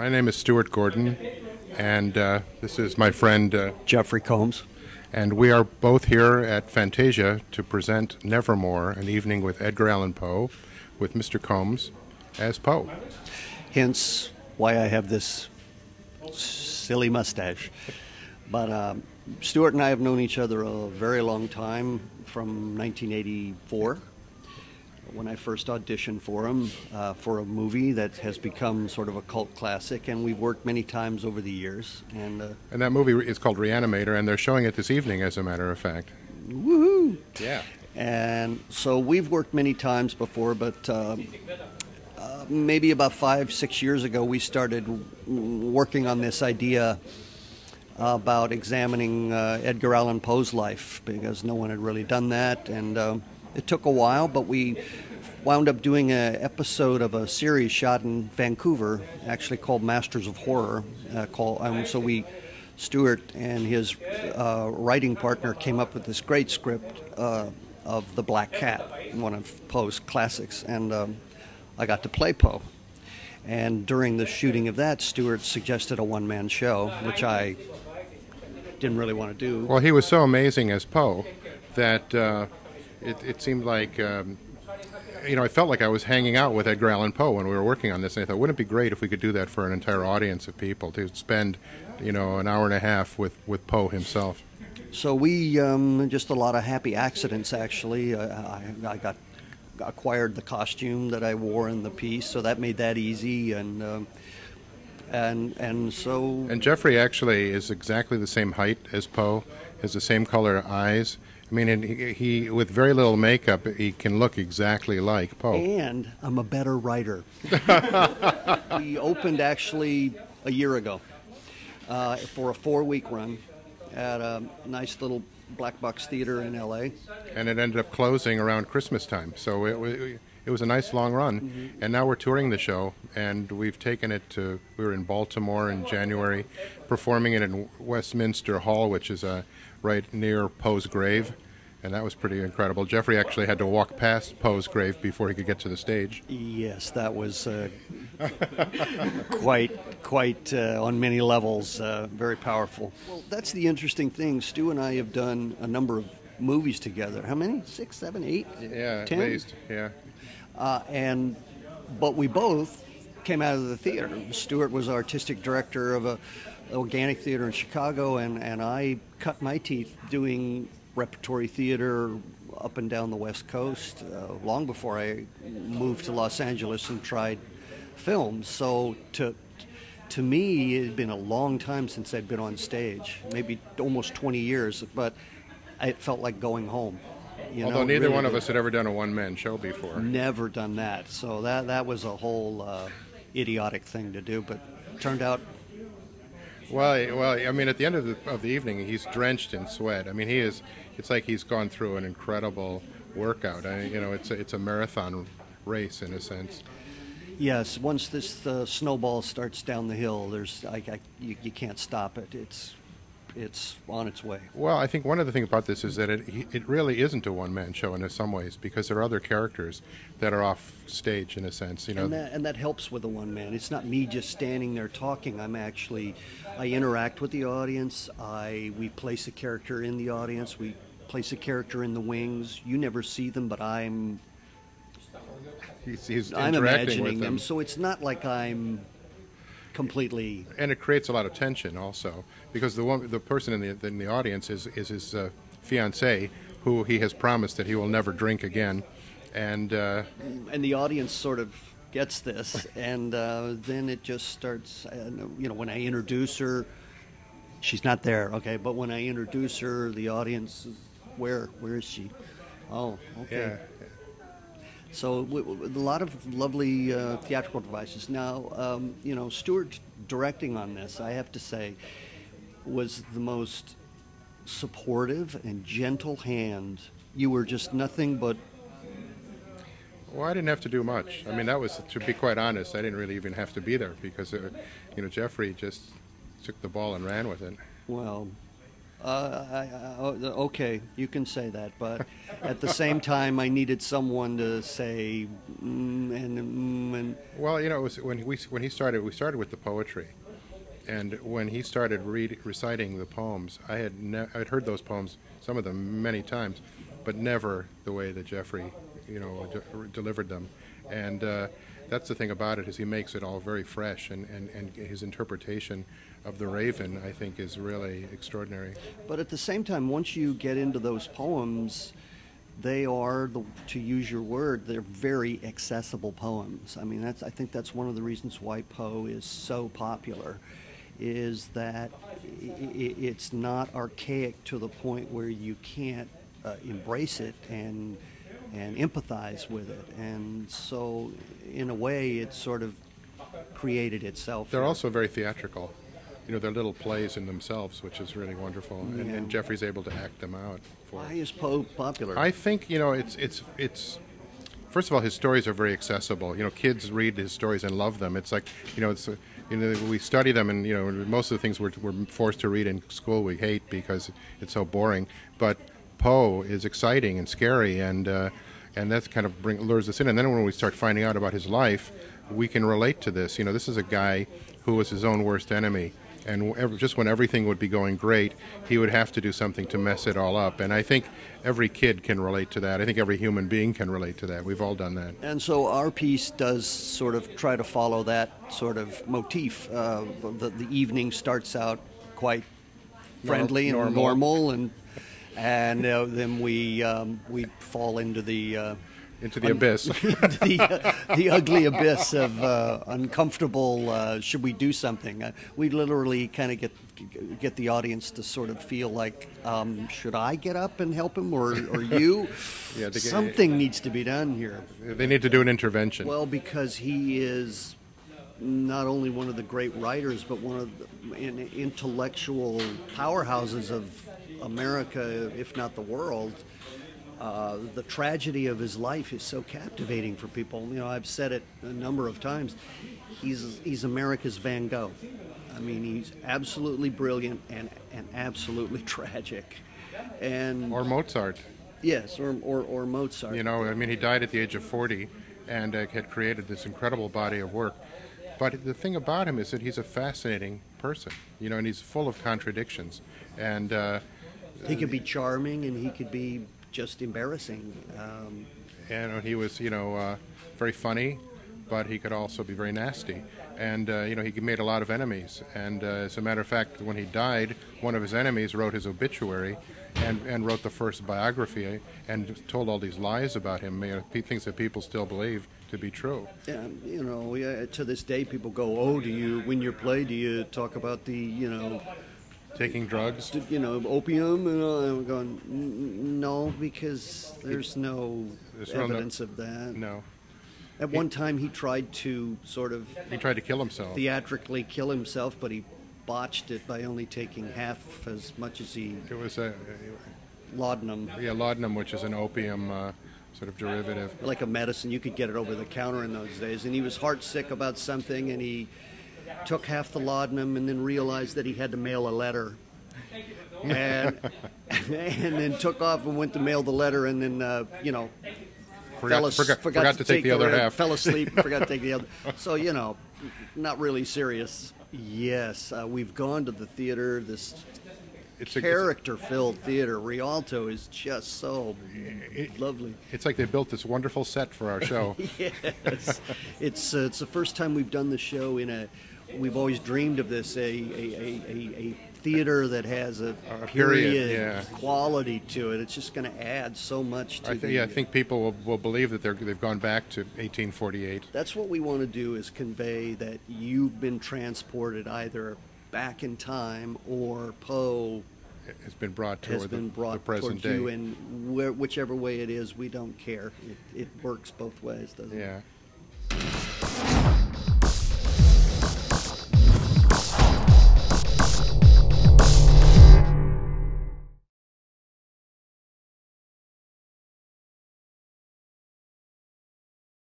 My name is Stuart Gordon, and this is my friend Jeffrey Combs. And we are both here at Fantasia to present Nevermore, an evening with Edgar Allan Poe, with Mr. Combs as Poe. Hence why I have this silly mustache. But Stuart and I have known each other a very long time, from 1984, when I first auditioned for him for a movie that has become sort of a cult classic, and we've worked many times over the years. And that movie is called Re-Animator, and they're showing it this evening, as a matter of fact. Woohoo! Yeah. And so we've worked many times before, but maybe about 5-6 years ago, we started working on this idea about examining Edgar Allan Poe's life, because no one had really done that, and it took a while, but we wound up doing an episode of a series shot in Vancouver, actually called Masters of Horror. Stuart and his writing partner came up with this great script of The Black Cat, one of Poe's classics, and I got to play Poe. And during the shooting of that, Stuart suggested a one-man show, which I didn't really want to do. Well, he was so amazing as Poe that it seemed like, I felt like I was hanging out with Edgar Allan Poe when we were working on this, and I thought, wouldn't it be great if we could do that for an entire audience of people, to spend, an hour and a half with Poe himself. So we, just a lot of happy accidents, actually. I acquired the costume that I wore in the piece, so that made that easy, and Jeffrey actually is exactly the same height as Poe, has the same color eyes. I mean, and he with very little makeup, he can look exactly like Poe. And I'm a better writer. We opened actually a year ago for a 4-week run at a nice little black box theater in L.A. And it ended up closing around Christmas time, so it was a nice long run. Mm-hmm. And now we're touring the show, and we've taken it to, we were in Baltimore in January, performing it in Westminster Hall, which is right near Poe's grave, and that was pretty incredible. Jeffrey actually had to walk past Poe's grave before he could get to the stage. Yes, that was quite on many levels, very powerful. Well, that's the interesting thing. Stu and I have done a number of movies together. How many? 6, 7, 8? Yeah, 10? At least, yeah. But we both came out of the theater. Stuart was artistic director of a organic theater in Chicago, and I cut my teeth doing repertory theater up and down the West Coast long before I moved to Los Angeles and tried film. So to me, it had been a long time since I'd been on stage, maybe almost 20 years, but it felt like going home. Although neither one of us had ever done a one-man show before. Never done that. So that was a whole idiotic thing to do, but turned out. Well, I mean, at the end of the evening, he's drenched in sweat. I mean, it's like he's gone through an incredible workout. It's a marathon race in a sense. Yes, once this snowball starts down the hill, you can't stop it. It's on its way. Well, I think one of the things about this is that it really isn't a one-man show in some ways, because there are other characters that are off stage in a sense. And that helps with a one-man. It's not me just standing there talking. I interact with the audience. We place a character in the audience. We place a character in the wings. You never see them, but I'm imagining them. So it's not like I'm completely. And it creates a lot of tension also, because the person in the audience is his fiancée, who he has promised that he will never drink again, and the audience sort of gets this, and then it just starts. When I introduce her, she's not there, okay, but when I introduce her, the audience is, where is she? Oh, okay. Yeah. So a lot of lovely theatrical devices. Now, Stuart directing on this, I have to say, was the most supportive and gentle hand. You were just nothing but. Well, I didn't have to do much. I mean, that was, to be quite honest, I didn't really even have to be there, because Jeffrey just took the ball and ran with it. Well, Okay, you can say that, but at the same time, I needed someone to say and. Well, you know, it was when he started. We started with the poetry, and when he started reciting the poems, I'd heard those poems, some of them many times, but never the way that Jeffrey, you know, delivered them, and that's the thing about it, is he makes it all very fresh, and his interpretation of the Raven, I think, is really extraordinary. But at the same time, once you get into those poems, they are, to use your word, they're very accessible poems. I mean, I think that's one of the reasons why Poe is so popular, is that it's not archaic to the point where you can't embrace it and empathize with it. And so, in a way, it sort of created itself. They're also very theatrical. You know, they're little plays in themselves, which is really wonderful, and Jeffrey's able to act them out. Why is Poe popular? I think, you know, it's first of all, his stories are very accessible. You know, kids read his stories and love them. It's like, you know, we study them, and you know, most of the things we're forced to read in school we hate because it's so boring. But Poe is exciting and scary, and that's kind of lures us in. And then when we start finding out about his life, we can relate to this. You know, this is a guy who was his own worst enemy. And just when everything would be going great, he would have to do something to mess it all up. And I think every kid can relate to that. I think every human being can relate to that. We've all done that. And so our piece does sort of try to follow that sort of motif. The evening starts out quite friendly and normal, and then we fall into the abyss. the ugly abyss of uncomfortable, should we do something? We literally kind of get the audience to sort of feel like, should I get up and help him, or you? Yeah, something needs to be done here. They need to do an intervention. Well, because he is not only one of the great writers, but one of the intellectual powerhouses of America, if not the world. The tragedy of his life is so captivating for people. You know, I've said it a number of times. He's America's Van Gogh. I mean, he's absolutely brilliant and absolutely tragic. Or Mozart. Yes, or Mozart. You know, I mean, he died at the age of 40 and had created this incredible body of work. But the thing about him is that he's a fascinating person, you know, and he's full of contradictions. And he could be charming, and he could be just embarrassing. And he was, you know, very funny, but he could also be very nasty. And, you know, he made a lot of enemies. And as a matter of fact, when he died, one of his enemies wrote his obituary and wrote the first biography and told all these lies about him, you know, things that people still believe to be true. And, you know, to this day, people go, oh, when you play, do you talk about the, you know, taking drugs, you know, opium, and I'm going, no, because there's no evidence of that. No. At one time, he tried to kill himself. Theatrically kill himself, but he botched it by only taking half as much as he. It was laudanum. Yeah, laudanum, which is an opium sort of derivative. Like a medicine, you could get it over the counter in those days. And he was heart sick about something, and he took half the laudanum and then realized that he had to mail a letter, and then took off and went to mail the letter, and then you know, forgot to take the other half. Fell asleep and forgot to take the other. So, you know, not really serious. Yes, we've gone to the theater. This character-filled theater. Rialto is just so lovely. It's like they built this wonderful set for our show. Yes, it's the first time we've done the show We've always dreamed of this, a theater that has a period quality to it. It's just going to add so much to I think people will believe that they've gone back to 1848. That's what we want to do, is convey that you've been transported either back in time, or Poe has been brought toward the present day. day. You, and whichever way it is, we don't care. It works both ways, doesn't it? Yeah.